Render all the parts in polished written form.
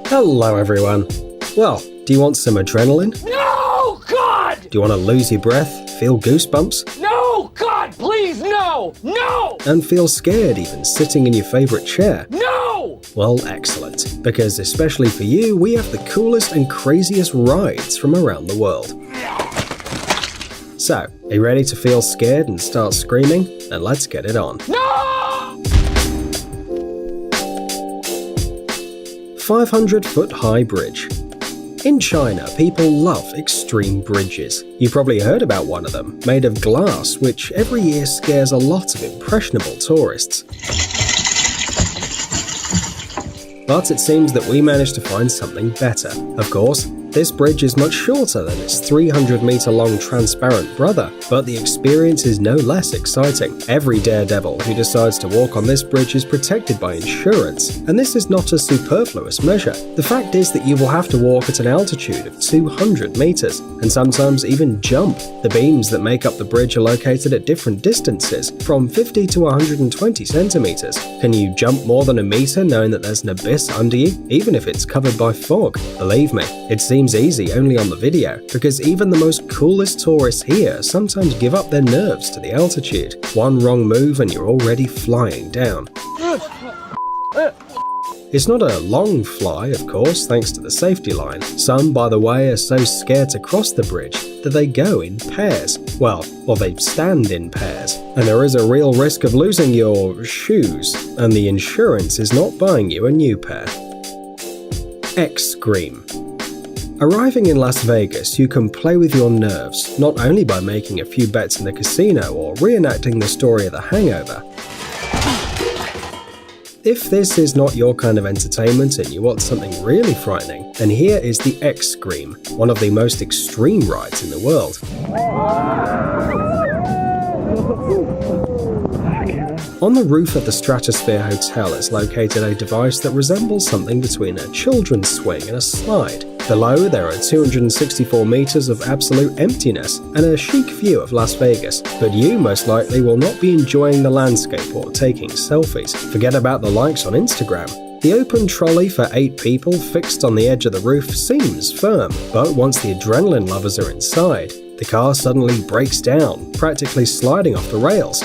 Hello everyone. Well, do you want some adrenaline? No, God! Do you want to lose your breath, feel goosebumps? No, God, please, no! No! And feel scared even sitting in your favorite chair? No! Well, excellent. Because especially for you, we have the coolest and craziest rides from around the world. So, are you ready to feel scared and start screaming? Then let's get it on. No! 500-foot high bridge. In China, people love extreme bridges. You probably heard about one of them, made of glass, which every year scares a lot of impressionable tourists. But it seems that we managed to find something better. Of course, this bridge is much shorter than its 300-meter-long transparent brother, but the experience is no less exciting. Every daredevil who decides to walk on this bridge is protected by insurance, and this is not a superfluous measure. The fact is that you will have to walk at an altitude of 200 meters, and sometimes even jump. The beams that make up the bridge are located at different distances, from 50 to 120 centimeters. Can you jump more than a meter knowing that there's an abyss under you, even if it's covered by fog? Believe me, it seems easy only on the video, because even the most coolest tourists here sometimes give up their nerves to the altitude. One wrong move and you're already flying down. It's not a long fly, of course, thanks to the safety line. Some, by the way, are so scared to cross the bridge that they go in pairs. Well, or they stand in pairs. And there is a real risk of losing your shoes, and the insurance is not buying you a new pair. X-Scream. Arriving in Las Vegas, you can play with your nerves, not only by making a few bets in the casino or reenacting the story of The Hangover. If this is not your kind of entertainment and you want something really frightening, then here is the X-Scream, one of the most extreme rides in the world. On the roof of the Stratosphere Hotel is located a device that resembles something between a children's swing and a slide. Below, there are 264 meters of absolute emptiness and a chic view of Las Vegas, but you most likely will not be enjoying the landscape or taking selfies. Forget about the likes on Instagram. The open trolley for 8 people fixed on the edge of the roof seems firm, but once the adrenaline lovers are inside, the car suddenly breaks down, practically sliding off the rails.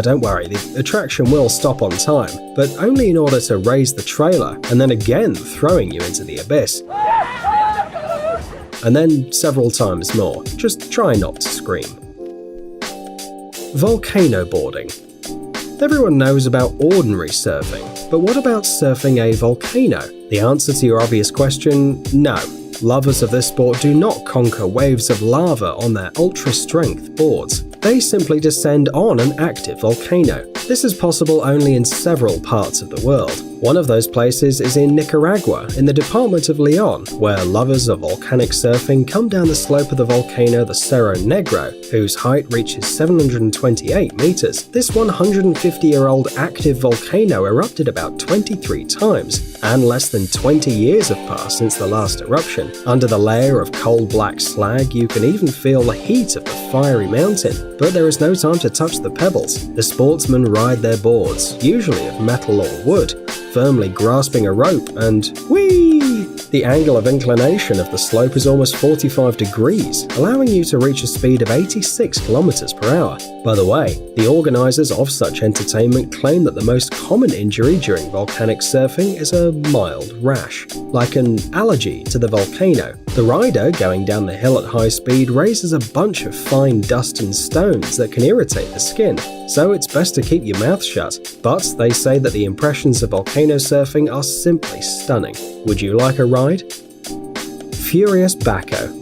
Don't worry, the attraction will stop on time, but only in order to raise the trailer and then again throwing you into the abyss. And then several times more. Just try not to scream. Volcano boarding. Everyone knows about ordinary surfing, but what about surfing a volcano? The answer to your obvious question, no. Lovers of this sport do not conquer waves of lava on their ultra-strength boards. They simply descend on an active volcano. This is possible only in several parts of the world. One of those places is in Nicaragua, in the department of Leon, where lovers of volcanic surfing come down the slope of the volcano the Cerro Negro, whose height reaches 728 meters. This 150-year-old active volcano erupted about 23 times, and less than 20 years have passed since the last eruption. Under the layer of coal black slag, you can even feel the heat of the fiery mountain, but there is no time to touch the pebbles. The sportsmen ride their boards, usually of metal or wood, firmly grasping a rope, and whee! The angle of inclination of the slope is almost 45 degrees, allowing you to reach a speed of 86 kilometers per hour. By the way, the organizers of such entertainment claim that the most common injury during volcanic surfing is a mild rash, like an allergy to the volcano. The rider going down the hill at high speed raises a bunch of fine dust and stones that can irritate the skin, so it's best to keep your mouth shut. But they say that the impressions of volcano surfing are simply stunning. Would you like a ride? Furious Baco.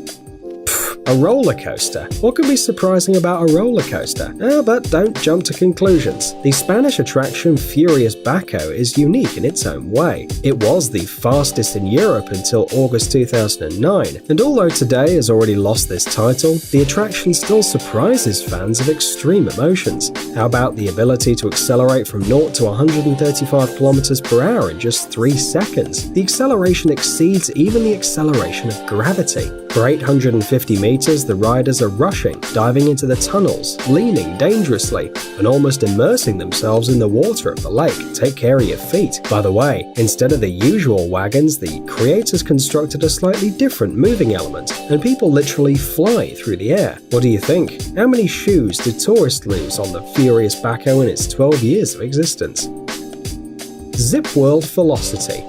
A roller coaster. What could be surprising about a roller coaster? But don't jump to conclusions. The Spanish attraction Furious Baco is unique in its own way. It was the fastest in Europe until August 2009, and although today has already lost this title, the attraction still surprises fans of extreme emotions. How about the ability to accelerate from 0 to 135 km per hour in just 3 seconds? The acceleration exceeds even the acceleration of gravity. For 850 meters, the riders are rushing, diving into the tunnels, leaning dangerously, and almost immersing themselves in the water of the lake. Take care of your feet. By the way, instead of the usual wagons, the creators constructed a slightly different moving element, and people literally fly through the air. What do you think? How many shoes did tourists lose on the Furious Backhoe in its 12 years of existence? Zip World Velocity.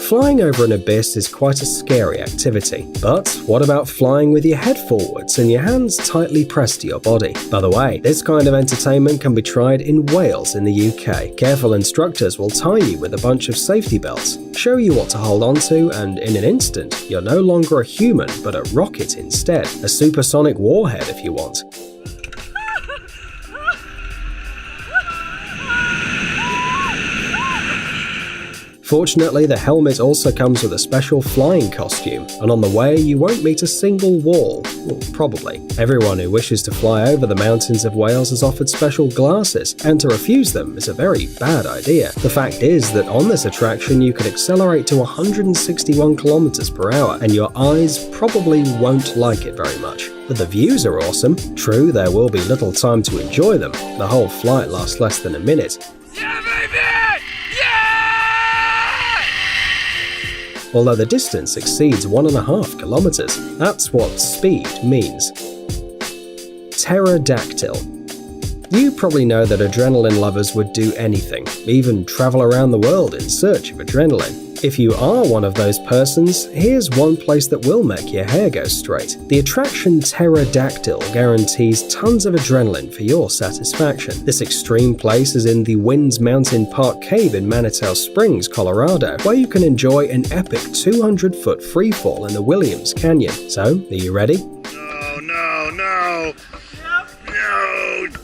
Flying over an abyss is quite a scary activity, but what about flying with your head forwards and your hands tightly pressed to your body? By the way, this kind of entertainment can be tried in Wales in the UK. Careful instructors will tie you with a bunch of safety belts, show you what to hold onto, and in an instant, you're no longer a human but a rocket instead. A supersonic warhead if you want. Fortunately, the helmet also comes with a special flying costume, and on the way you won't meet a single wall. Well, probably. Everyone who wishes to fly over the mountains of Wales is offered special glasses, and to refuse them is a very bad idea. The fact is that on this attraction you can accelerate to 161 km per hour, and your eyes probably won't like it very much. But the views are awesome. True, there will be little time to enjoy them. The whole flight lasts less than a minute. Yeah, baby! Yeah! Although the distance exceeds 1.5 kilometers. That's what speed means. Pterodactyl. You probably know that adrenaline lovers would do anything, even travel around the world in search of adrenaline. If you are one of those persons, here's one place that will make your hair go straight. The attraction Pterodactyl guarantees tons of adrenaline for your satisfaction. This extreme place is in the Winds Mountain Park Cave in Manitou Springs, Colorado, where you can enjoy an epic 200-foot freefall in the Williams Canyon. So, are you ready? No,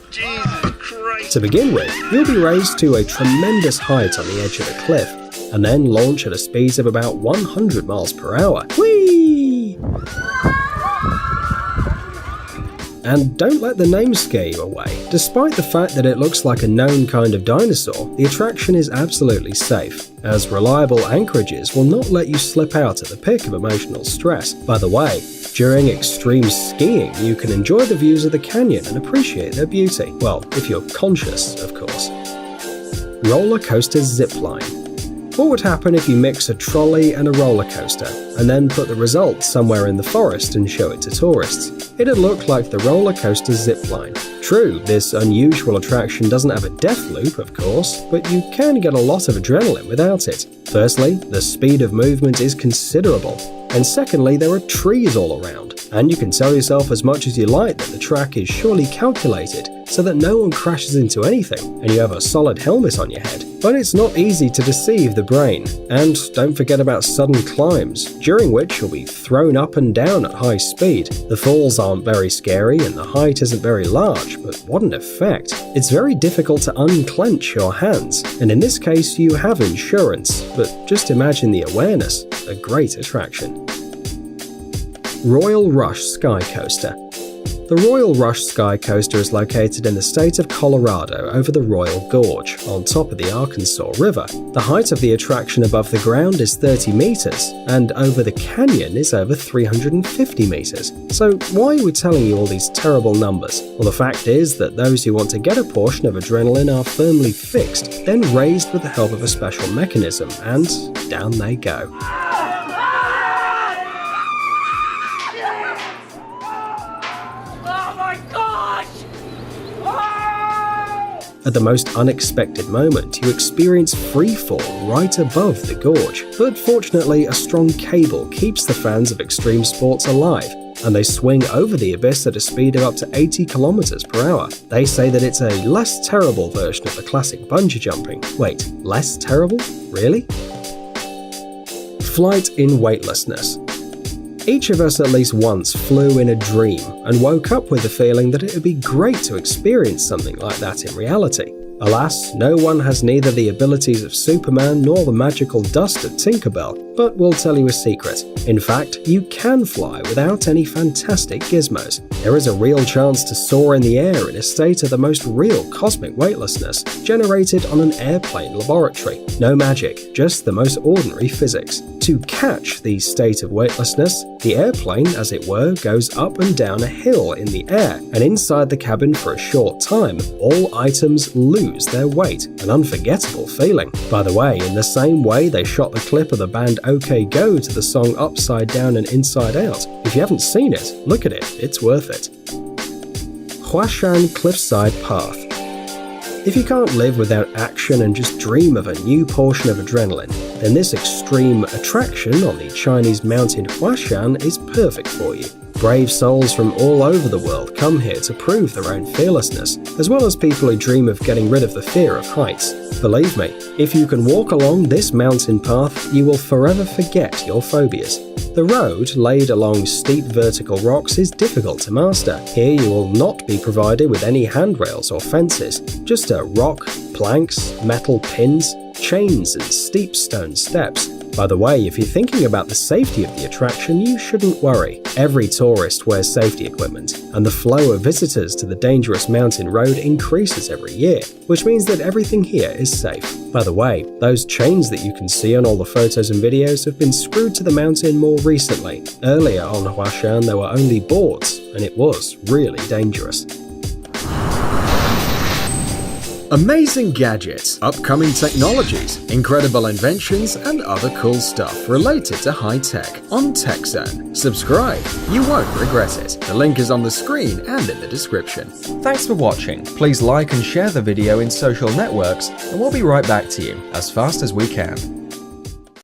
Jesus Christ. To begin with, you'll be raised to a tremendous height on the edge of a cliff, and then launch at a speed of about 100 miles per hour. Whee! And don't let the name scare you away. Despite the fact that it looks like a known kind of dinosaur, the attraction is absolutely safe, as reliable anchorages will not let you slip out at the peak of emotional stress. By the way, during extreme skiing, you can enjoy the views of the canyon and appreciate their beauty. Well, if you're conscious, of course. Roller coaster zipline. What would happen if you mix a trolley and a roller coaster, and then put the results somewhere in the forest and show it to tourists? It'd look like the roller coaster zipline. True, this unusual attraction doesn't have a death loop, of course, but you can get a lot of adrenaline without it. Firstly, the speed of movement is considerable, and secondly, there are trees all around, and you can tell yourself as much as you like that the track is surely calculated so that no one crashes into anything, and you have a solid helmet on your head. But it's not easy to deceive the brain, and don't forget about sudden climbs, during which you'll be thrown up and down at high speed. The falls aren't very scary and the height isn't very large, but what an effect. It's very difficult to unclench your hands, and in this case you have insurance, but just imagine the awareness. A great attraction. Royal Rush Sky Coaster. The Royal Rush Sky Coaster is located in the state of Colorado over the Royal Gorge, on top of the Arkansas River. The height of the attraction above the ground is 30 meters, and over the canyon is over 350 meters. So why are we telling you all these terrible numbers? Well, the fact is that those who want to get a portion of adrenaline are firmly fixed, then raised with the help of a special mechanism, and down they go. At the most unexpected moment, you experience freefall right above the gorge. But fortunately, a strong cable keeps the fans of extreme sports alive, and they swing over the abyss at a speed of up to 80 km per hour. They say that it's a less terrible version of the classic bungee jumping. Wait, less terrible? Really? Flight in weightlessness. Each of us at least once flew in a dream and woke up with the feeling that it would be great to experience something like that in reality. Alas, no one has neither the abilities of Superman nor the magical dust of Tinkerbell, but we'll tell you a secret. In fact, you can fly without any fantastic gizmos. There is a real chance to soar in the air in a state of the most real cosmic weightlessness, generated on an airplane laboratory. No magic, just the most ordinary physics. To catch the state of weightlessness, the airplane, as it were, goes up and down a hill in the air, and inside the cabin for a short time, all items lose their weight, an unforgettable feeling. By the way, in the same way they shot the clip of the band OK Go to the song Upside Down and Inside Out. If you haven't seen it, look at it, it's worth it. Huashan Cliffside Path. If you can't live without action and just dream of a new portion of adrenaline, then this extreme attraction on the Chinese mountain Huashan is perfect for you. Brave souls from all over the world come here to prove their own fearlessness, as well as people who dream of getting rid of the fear of heights. Believe me, if you can walk along this mountain path, you will forever forget your phobias. The road, laid along steep vertical rocks, is difficult to master. Here you will not be provided with any handrails or fences, just a rock, planks, metal pins, chains and steep stone steps. By the way, if you're thinking about the safety of the attraction, you shouldn't worry. Every tourist wears safety equipment, and the flow of visitors to the dangerous mountain road increases every year, which means that everything here is safe. By the way, those chains that you can see on all the photos and videos have been screwed to the mountain more recently. Earlier on Huashan there were only boards, and it was really dangerous. Amazing gadgets, upcoming technologies, incredible inventions, and other cool stuff related to high tech on TechZone. Subscribe, you won't regret it. The link is on the screen and in the description. Thanks for watching. Please like and share the video in social networks, and we'll be right back to you as fast as we can.